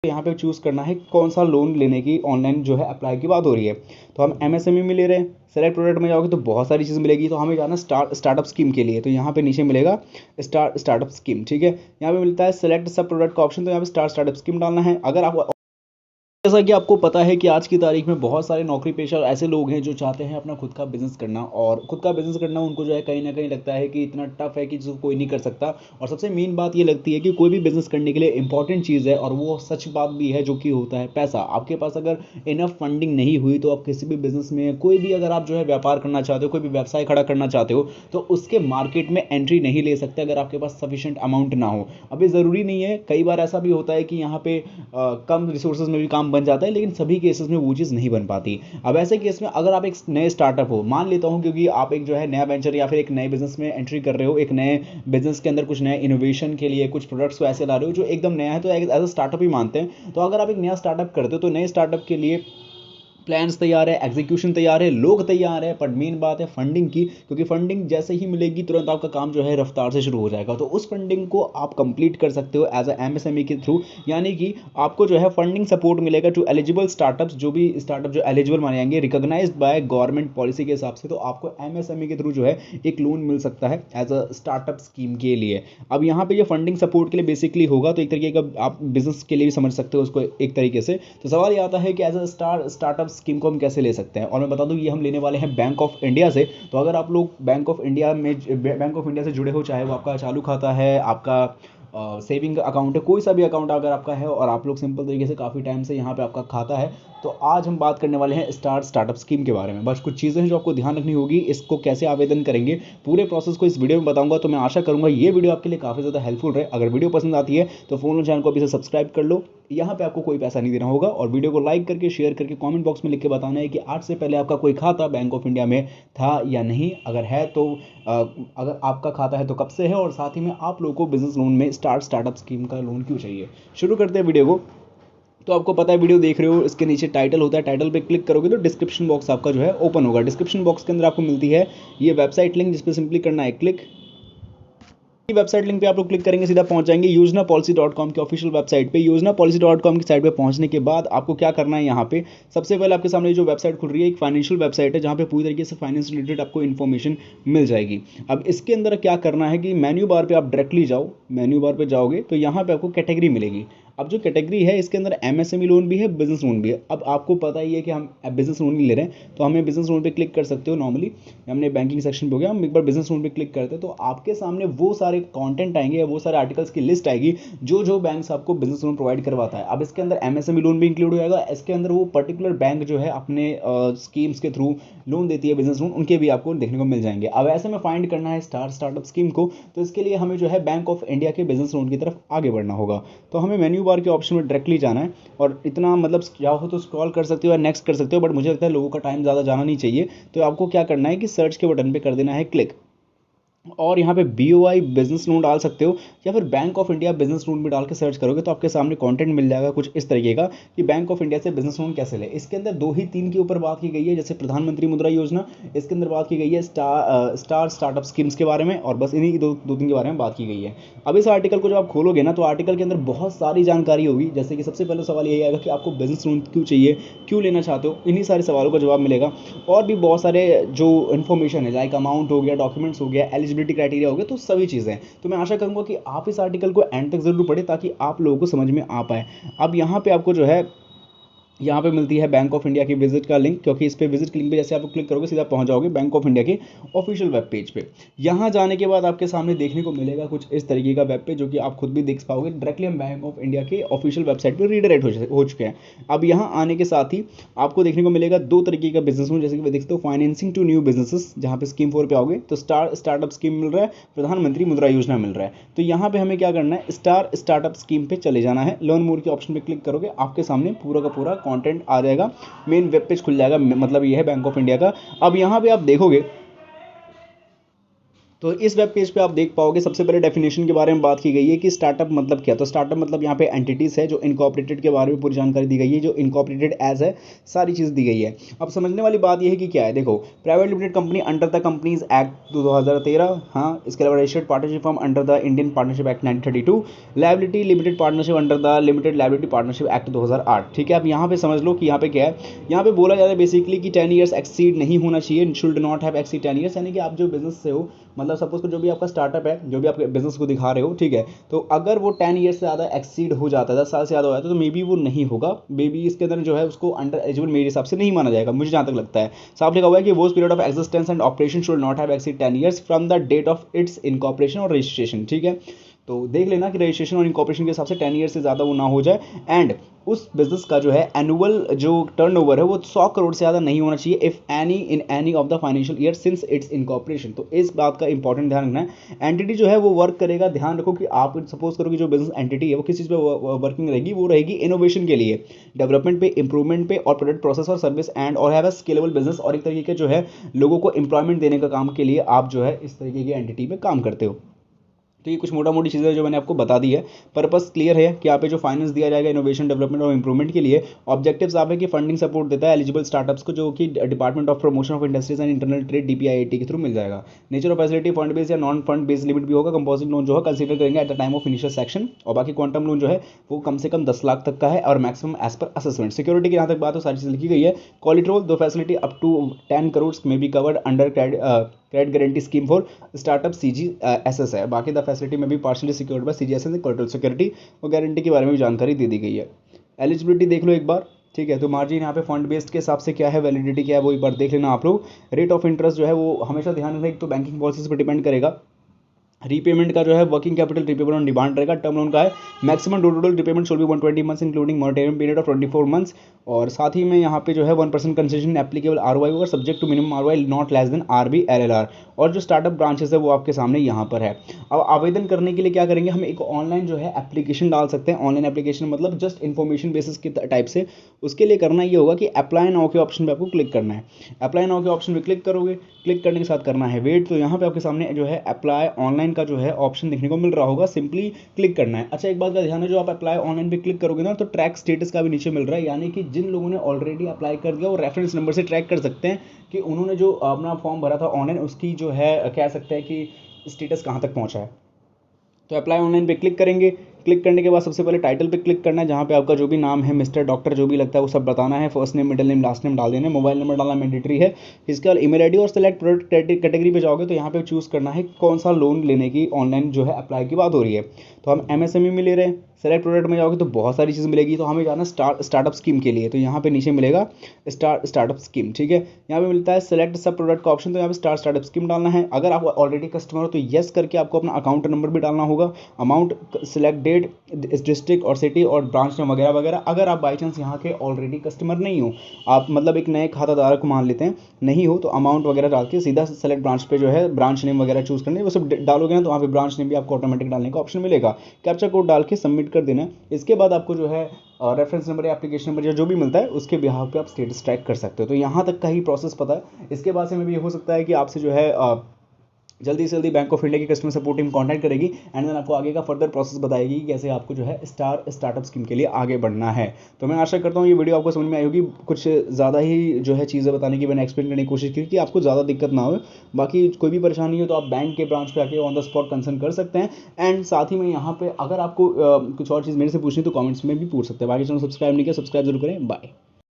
तो यहाँ पे चूज़ करना है कौन सा लोन लेने की ऑनलाइन जो है अप्लाई की बात हो रही है। तो हम एमएसएमई में ले रहे हैं। सेलेक्ट प्रोडक्ट में जाओगे तो बहुत सारी चीज़ मिलेगी, तो हमें जाना स्टार्टअप स्कीम के लिए। तो यहाँ पे नीचे मिलेगा स्टार्टअप स्कीम, ठीक है। यहाँ पे मिलता है सेलेक्ट सब प्रोडक्ट का ऑप्शन, तो यहाँ पे स्टार्टअप स्कीम डालना है। अगर आप जैसा कि आपको पता है कि आज की तारीख में बहुत सारे नौकरी पेशा ऐसे लोग हैं जो चाहते हैं अपना खुद का बिजनेस करना, और खुद का बिजनेस करना उनको जो है कहीं ना कहीं लगता है कि इतना टफ है कि जिसको कोई नहीं कर सकता। और सबसे मेन बात ये लगती है कि कोई भी बिजनेस करने के लिए इंपॉर्टेंट चीज़ है, और वो सच बात भी है, जो कि होता है पैसा। आपके पास अगर इनफ फंडिंग नहीं हुई तो आप किसी भी बिजनेस में, कोई भी अगर आप जो है व्यापार करना चाहते हो, कोई भी व्यवसाय खड़ा करना चाहते हो, तो उसके मार्केट में एंट्री नहीं ले सकते अगर आपके पास सफिशिएंट अमाउंट ना हो। अभी ज़रूरी नहीं है, कई बार ऐसा भी होता है कि यहाँ पे कम रिसोर्सेज में भी काम बन जाता है, लेकिन सभी केसेस में वो चीज़ नहीं बन पाती। अब ऐसे केस में अगर आप एक नए स्टार्टअप हो, मान लेता हूँ, क्योंकि आप एक जो है नया वेंचर या फिर एक नए बिजनेस में एंट्री कर रहे हो, एक नए बिजनेस के अंदर कुछ नए इनोवेशन के लिए कुछ प्रोडक्ट्स को ऐसे ला रहे हो जो एकदम नया है, तो एज अ स्टार्टअप ही मानते हैं। तो अगर आप एक नया स्टार्टअप करते हो तो नए स्टार्टअप के लिए प्लान्स तैयार है, एग्जीक्यूशन तैयार है, लोग तैयार है, पर मेन बात है फंडिंग की, क्योंकि फंडिंग जैसे ही मिलेगी तुरंत आपका काम जो है रफ्तार से शुरू हो जाएगा। तो उस फंडिंग को आप कंप्लीट कर सकते हो एज अ एमएसएमई के थ्रू, यानी कि आपको जो है फंडिंग सपोर्ट मिलेगा टू एलिजिबल स्टार्टअप्स। जो भी स्टार्टअप जो एलिजिबल माने जाएंगे रिकॉग्नाइज्ड बाय गवर्नमेंट पॉलिसी के हिसाब से, तो आपको एमएसएमई के थ्रू जो है एक लोन मिल सकता है एज अ स्टार्टअप स्कीम के लिए। अब यहाँ पे ये फंडिंग सपोर्ट के लिए बेसिकली होगा, तो एक तरीके का आप बिजनेस के लिए भी समझ सकते हो उसको एक तरीके से। तो सवाल ये आता है कि एज अ स्टार्टअप स्कीम को हम कैसे ले सकते हैं, और मैं बता दूं ये हम लेने वाले हैं बैंक ऑफ इंडिया से। तो अगर आप लोग बैंक ऑफ इंडिया से जुड़े हो, चाहे वो आपका चालू खाता है, आपका सेविंग अकाउंट है, कोई सा भी अकाउंट अगर आपका है, और आप लोग सिंपल तरीके से काफ़ी टाइम से यहाँ पे आपका खाता है, तो आज हम बात करने वाले हैं स्टार्टअप स्कीम के बारे में। बस कुछ चीज़ें हैं जो आपको ध्यान रखनी होगी, इसको कैसे आवेदन करेंगे, पूरे प्रोसेस को इस वीडियो में बताऊंगा। तो मैं आशा करूंगा ये वीडियो आपके लिए काफ़ी ज़्यादा हेल्पफुल रहे। अगर वीडियो पसंद आती है तो फोन चैनल को अभी से सब्सक्राइब कर लो। यहाँ पे आपको कोई पैसा नहीं देना होगा, और वीडियो को लाइक करके शेयर करके कमेंट बॉक्स में लिख के बताना है कि आज से पहले आपका कोई खाता बैंक ऑफ इंडिया में था या नहीं। अगर है तो अगर आपका खाता है तो कब से है, और साथ ही में आप लोगों को बिजनेस लोन में स्टार्टअप स्कीम का लोन क्यों चाहिए। शुरू करते हैं वीडियो को। तो आपको पता है वीडियो देख रहे हो, इसके नीचे टाइटल होता है, टाइटल पे क्लिक करोगे तो डिस्क्रिप्शन बॉक्स आपका जो है ओपन होगा। डिस्क्रिप्शन बॉक्स के अंदर आपको मिलती है ये वेबसाइट लिंक, जिस पर सिंपली करना है क्लिक। वेबसाइट लिंक पे आप लोग क्लिक करेंगे, सीधा पहुंच जाएंगे योजनापॉलिसी.com की ऑफिशियल वेबसाइट पे। योजनापॉलिसी.com की साइट पे पहुंचने के बाद आपको क्या करना है, यहाँ पे सबसे पहले आपके सामने जो वेबसाइट खुल रही है, एक फाइनेंशियल वेबसाइट है, जहाँ पे पूरी तरीके से फाइनेंस रिलेटेड आपको इन्फॉर्मेशन मिल जाएगी। अब इसके अंदर क्या करना है कि मेन्यू बार पे आप डायरेक्टली जाओ। मेन्यू बार पे जाओगे तो यहाँ पे आपको कैटेगरी मिलेगी। अब जो कैटेगरी है इसके अंदर एमएसएमई लोन भी है, बिजनेस लोन भी है। अब आपको पता ही है कि हम बिजनेस लोन ही ले रहे हैं, तो हमें बिजनेस लोन पे क्लिक कर सकते हो। नॉर्मली हमने बैंकिंग सेक्शन पे हो गया, हम एक बार बिजनेस लोन पे क्लिक करते हैं तो आपके सामने वो सारे कंटेंट आएंगे या वो सारे आर्टिकल्स की लिस्ट आएगी जो जो बैंक्स आपको बिजनेस लोन प्रोवाइड करवाता है। अब इसके अंदर एमएसएमई लोन भी इंक्लूड हो जाएगा। इसके अंदर वो पर्टिकुलर बैंक जो है अपने स्कीम्स के थ्रू लोन देती है बिजनेस लोन, उनके भी आपको देखने को मिल जाएंगे। अब ऐसे में फाइंड करना है स्टार्टअप स्कीम को, तो इसके लिए हमें जो है बैंक ऑफ इंडिया के बिजनेस लोन की तरफ आगे बढ़ना होगा। तो हमें मेन्यू बार के ऑप्शन में डायरेक्टली जाना है, और इतना मतलब चाहो तो स्क्रॉल कर सकते हो या नेक्स्ट कर सकते हो, बट मुझे लगता है लोगों का टाइम ज़्यादा जाना नहीं चाहिए। तो आपको क्या करना है कि सर्च के बटन पे कर देना है क्लिक, और यहाँ पे BOI बिजनेस लोन डाल सकते हो, या फिर bank of India business loan भी डाल के सर्च करोगे तो आपके सामने कंटेंट मिल जाएगा कुछ इस तरीके का कि बैंक ऑफ इंडिया से बिजनेस लोन कैसे ले। इसके अंदर 2 ही 3 के ऊपर बात की गई है, जैसे प्रधानमंत्री मुद्रा योजना, इसके अंदर बात की गई है स्टार्टअप स्कीम्स के बारे में, और बस इन्हीं दो तीन के बारे में बात की गई है। अब इस आर्टिकल को जब आप खोलोगे ना, तो आर्टिकल के अंदर बहुत सारी जानकारी होगी। जैसे कि सबसे पहले सवाल यही आएगा कि आपको बिजनेस लोन क्यों चाहिए, क्यों लेना चाहते हो, इन्हीं सारे सवालों का जवाब मिलेगा। और भी बहुत सारे जो इन्फॉर्मेशन है, लाइक अमाउंट हो गया, डॉक्यूमेंट्स हो गया, एलिजिबिलिटी क्राइटेरिया हो गया, तो सभी चीज़ें। तो मैं आशा करूंगा कि आप इस आर्टिकल को एंड तक जरूर पढ़ें, ताकि आप लोगों को समझ में आ पाए। अब यहाँ पे आपको जो है यहाँ पे मिलती है बैंक ऑफ इंडिया की विजिट का लिंक, क्योंकि इस पे विजिट के लिंक पे जैसे आप क्लिक करोगे सीधा पहुंच जाओगे बैंक ऑफ इंडिया के ऑफिशियल वेब पेज पे। यहाँ जाने के बाद आपके सामने देखने को मिलेगा कुछ इस तरीके का वेब पेज, जो कि आप खुद भी देख पाओगे। डायरेक्टली हम बैंक ऑफ इंडिया के ऑफिशियल वेबसाइट पर रीडायरेक्ट हो चुके हैं। अब यहाँ आने के साथ ही आपको देखने को मिलेगा 2 तरीके का बिजनेस लोन, जैसे कि देख सकते हो फाइनेंसिंग टू न्यू बिजनेसेस, जहाँ पे स्कीम 4 पे आओगे तो स्टार्टअप स्कीम मिल रहा है, प्रधानमंत्री मुद्रा योजना मिल रहा है। तो यहाँ पे हमें क्या करना है, स्टार्टअप स्कीम पे चले जाना है। लर्न मोर के ऑप्शन पे क्लिक करोगे, आपके सामने पूरा का पूरा कॉन्टेंट आ जाएगा, मेन वेब पेज खुल जाएगा, मतलब ये है बैंक ऑफ इंडिया का। अब यहाँ पे आप देखोगे तो इस वेब पेज पे आप देख पाओगे सबसे पहले डेफिनेशन के बारे में बात की गई है कि स्टार्टअप मतलब क्या। तो स्टार्टअप मतलब यहाँ पे एंटिटीज है जो इनकॉर्पोरेटेड के बारे में पूरी जानकारी दी गई है, जो इनकॉर्पोरेटेड एज है सारी चीज़ दी गई है। अब समझने वाली बात यह है कि क्या है, देखो private limited company under the companies act 2013, हाँ इसके अलावा registered partnership form under the Indian partnership act 1932, liability limited partnership under the limited liability partnership act 2008। ठीक है, अब यहाँ पे समझ लो कि यहाँ पे क्या है, यहाँ पे बोला जा रहा है बेसिकली कि 10 ईयर्स एक्सीड नहीं होना चाहिए, should not have exceed 10 years, यानी कि आप जो बिजनेस से हो, मतलब सपोज जो भी आपका स्टार्टअप है, जो भी आप बिजनेस को दिखा रहे हो, ठीक है, तो अगर वो 10 ईयर से ज़्यादा एक्सीड हो जाता है, 10 साल से ज़्यादा हो जाता है, तो मे बी वो नहीं होगा, मे बी इसके अंदर जो है उसको अंडर एलिजिबल मेरे हिसाब से नहीं माना जाएगा, मुझे जहाँ तक लगता है। साफ लिखा हुआ है कि वो period of existence and operation should not have exceed 10 years from the date of its incorporation और रजिस्ट्रेशन। ठीक है, तो देख लेना कि रजिस्ट्रेशन और इनकॉर्पोरेशन के हिसाब से 10 ईयर से ज़्यादा वो ना हो जाए, एंड उस बिजनेस का जो है एनुअल जो टर्नओवर है वो 100 करोड़ से ज़्यादा नहीं होना चाहिए if any in any of the financial year since it's incorporation. तो इस बात का इंपॉर्टेंट ध्यान रखना है। एंटिटी जो है वो वर्क करेगा, ध्यान रखो कि आप सपोज करो कि जो बिजनेस एंटिटी है वो किस चीज़ पे वर्किंग रहेगी, वो रहेगी इनोवेशन के लिए, डेवलपमेंट पे, इंप्रूवमेंट पे और प्रोडक्ट प्रोसेस और सर्विस एंड और हैव अ स्केलेबल बिजनेस, और एक तरीके के जो है लोगों को एम्प्लॉयमेंट देने का काम के लिए आप जो है इस तरीके की एंटिटी में काम करते हो। तो ये कुछ मोटा मोटी चीज़ें जो मैंने आपको बता दी है। पर्पस क्लियर है कि यहाँ पे जो फाइनेंस दिया जाएगा इनोवेशन, डेवलपमेंट और इंप्रूवमेंट के लिए। ऑब्जेक्टिव्स आप है कि फंडिंग सपोर्ट देता है एलिजिबल स्टार्टअप्स को, जो कि department of promotion of industries and internal trade DPIIT के थ्रू मिल जाएगा। Nature of facility fund base या नॉन फंड बेस लिमिट भी होगा। कंपोजिट लोन जो है कंसीडर करेंगे at the time of initial section, और बाकी क्वांटम लोन जो है वो कम से कम 10 लाख तक का है और मैक्सिमम एज पर असेसमेंट। सिक्योरिटी की यहाँ तक बात हो सारी चीज़ लिखी गई है। कोलेटरल दो फैसिलिटी अप टू 10 करोड़ में भी covered under credit guarantee scheme for startup CGSS है। बाकी द फैसिलिटी में भी partially secured by CGSS collateral security और गारंटी के बारे में भी जानकारी दे दी गई है। एलिजिबिलिटी देख लो एक बार, ठीक है, तो मार्जिन यहाँ पे फंड बेस्ड के हिसाब से क्या है, वैलिडिटी क्या है, वो एक बार देख लेना आप लोग। रेट ऑफ इंटरेस्ट जो है वो हमेशा ध्यान रखना, एक तो बैंकिंग पॉलिसीज पर डिपेंड करेगा। रीपेमेंट का जो है working capital repayable on demand रहेगा। टर्म लोन का है maximum total repayment should be 120 months including monitoring period of 24 months, और साथ ही में यहाँ पे जो है 1% कंसेशन एप्लीकेबल ROI होगा subject to minimum ROI not less than RB LLR। और जो स्टार्टअप ब्रांचेस है वो आपके सामने यहाँ पर है। अब आवेदन करने के लिए क्या करेंगे, हम एक ऑनलाइन जो है एप्लीकेशन डाल सकते हैं। ऑनलाइन एप्लीकेशन मतलब जस्ट इन्फॉर्मेशन बेसिस के टाइप से। उसके लिए करना ये होगा कि अप्लाई नाउ के ऑप्शन पे आपको क्लिक करना है। अप्लाई नाउ के ऑप्शन पे क्लिक करोगे, क्लिक करने के साथ करना है वेट। तो यहाँ पे आपके सामने जो है अप्लाई ऑनलाइन का जो है ऑप्शन देखने को मिल रहा होगा, सिंपली क्लिक करना है। अच्छा, एक बात का ध्यान है, जो आप अप्लाई ऑनलाइन पे क्लिक करोगे ना, तो ट्रैक स्टेटस का भी नीचे मिल रहा है, यानी कि जिन लोगों ने ऑलरेडी अप्लाई कर दिया वो रेफरेंस नंबर से ट्रैक कर सकते हैं कि उन्होंने जो अपना फॉर्म भरा था ऑनलाइन उसकी जो है कह सकते हैं कि स्टेटस कहाँ तक पहुँचा है। तो अप्लाई ऑनलाइन पे क्लिक करेंगे। क्लिक करने के बाद सबसे पहले टाइटल पे क्लिक करना है, जहाँ पे आपका जो भी नाम है, मिस्टर, डॉक्टर, जो भी लगता है वो सब बताना है। First name, middle name, last name डाल देना है। मोबाइल नंबर डालना मैंडेटरी है। इसके बाद ईमेल आईडी और सेलेक्ट प्रोडक्ट कैटेगरी पे जाओगे तो यहाँ पे चूज़ करना है कौन सा लोन लेने की ऑनलाइन जो है अप्लाई की बात हो रही है। तो हम MSME में ले रहे हैं। सेलेक्ट प्रोडक्ट में जाओगे तो बहुत सारी चीज़ मिलेगी, तो हमें जाना स्टार्टअप स्कीम के लिए। तो यहाँ पे नीचे मिलेगा स्टार्टअप स्कीम, ठीक है। यहाँ पे मिलता है सेलेक्ट सब प्रोडक्ट का ऑप्शन, तो यहाँ पे स्टार्टअप स्कीम डालना है। अगर आप ऑलरेडी कस्टमर हो तो येस करके आपको अपना अकाउंट नंबर भी डालना होगा। अमाउंट, सिलेक्ट डेट, डिस्ट्रिक्ट और सिटी और ब्रांच नेम वगैरह वगैरह। अगर आप बाई चांस यहाँ के ऑलरेडी कस्टमर नहीं हो, आप मतलब एक नए खाताधारक को मान लेते हैं, नहीं हो, तो अमाउंट वगैरह डाल के सीधा सेलेक्ट ब्रांच पे जो है ब्रांच नेम वगैरह चूज़ करने, वो सब डालोगे ना तो वहाँ पे ब्रांच नेम भी आपको ऑटोमेटिक डालने का ऑप्शन मिलेगा। कैप्चा कोड डाल के सबमिट कर देना है। इसके बाद आपको जो है रेफरेंस नंबर या एप्लीकेशन नंबर या जो भी मिलता है उसके बिहाफ पे आप स्टेटस ट्रैक कर सकते हो। तो यहाँ तक का ही प्रोसेस पता है। इसके बाद से में भी हो सकता है कि आपसे जो है जल्दी से जल्दी बैंक ऑफ इंडिया की कस्टमर सपोर्ट टीम कांटेक्ट करेगी एंड देन आपको आगे का फर्दर प्रोसेस बताएगी कि कैसे आपको जो है स्टार्टअप स्कीम के लिए आगे बढ़ना है। तो मैं आशा करता हूँ ये वीडियो आपको समझ में आई होगी। कुछ ज़्यादा ही जो है चीज़ें बताने की मैंने एक्सप्लेन करने की कोशिश की कि आपको ज़्यादा दिक्कत ना हो। बाकी कोई भी परेशानी हो तो आप बैंक के ब्रांच पे आके ऑन द स्पॉट कंसर्न कर सकते हैं। एंड साथ ही में यहाँ पे अगर आपको कुछ और चीज़ मेरे से पूछनी तो कॉमेंट्स में भी पूछ सकते हैं। बाकी चैनल सब्सक्राइब नहीं किया, सब्सक्राइब जरूर करें। बाय।